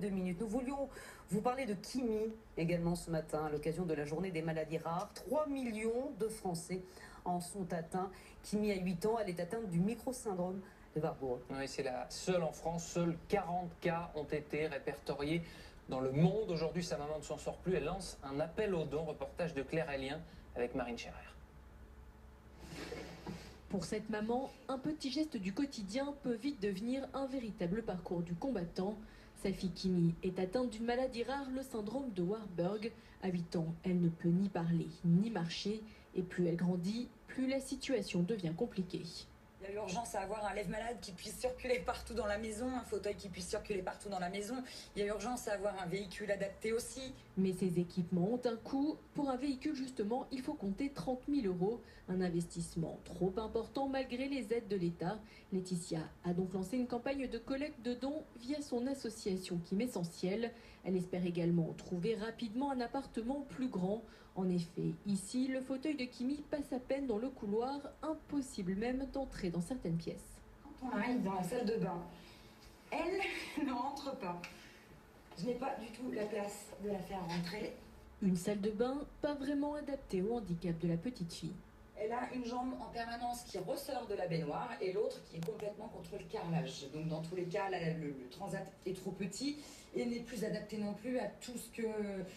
2 minutes. Nous voulions vous parler de Kimi également ce matin à l'occasion de la journée des maladies rares. 3 millions de Français en sont atteints. Kimi a 8 ans, elle est atteinte du microsyndrome de Warburg. Oui, c'est la seule en France. Seuls 40 cas ont été répertoriés dans le monde. Aujourd'hui, sa maman ne s'en sort plus. Elle lance un appel aux dons. Reportage de Claire Elien avec Marine Scherer. Pour cette maman, un petit geste du quotidien peut vite devenir un véritable parcours du combattant. Sa fille Kimi est atteinte d'une maladie rare, le syndrome de Warburg. À 8 ans, elle ne peut ni parler ni marcher. Et plus elle grandit, plus la situation devient compliquée. Il y a urgence à avoir un lève-malade qui puisse circuler partout dans la maison, un fauteuil qui puisse circuler partout dans la maison. Il y a urgence à avoir un véhicule adapté aussi. Mais ces équipements ont un coût. Pour un véhicule, justement, il faut compter 30 000 €. Un investissement trop important malgré les aides de l'État. Laetitia a donc lancé une campagne de collecte de dons via son association Kim Essentiel. Elle espère également trouver rapidement un appartement plus grand. En effet, ici, le fauteuil de Kimi passe à peine dans le couloir, impossible même d'entrer dans certaines pièces. Quand on arrive dans la salle de bain, elle ne rentre pas. Je n'ai pas du tout la place de la faire rentrer. Une salle de bain pas vraiment adaptée au handicap de la petite fille. Elle a une jambe en permanence qui ressort de la baignoire et l'autre qui est complètement contre le carrelage. Donc dans tous les cas, le transat est trop petit et n'est plus adapté non plus à tout ce que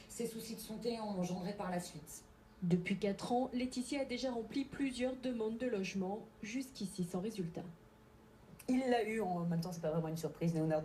ses soucis de santé ont engendré par la suite. Depuis 4 ans, Laetitia a déjà rempli plusieurs demandes de logement, jusqu'ici sans résultat. Il l'a eu, en même temps c'est pas vraiment une surprise, Leonardo.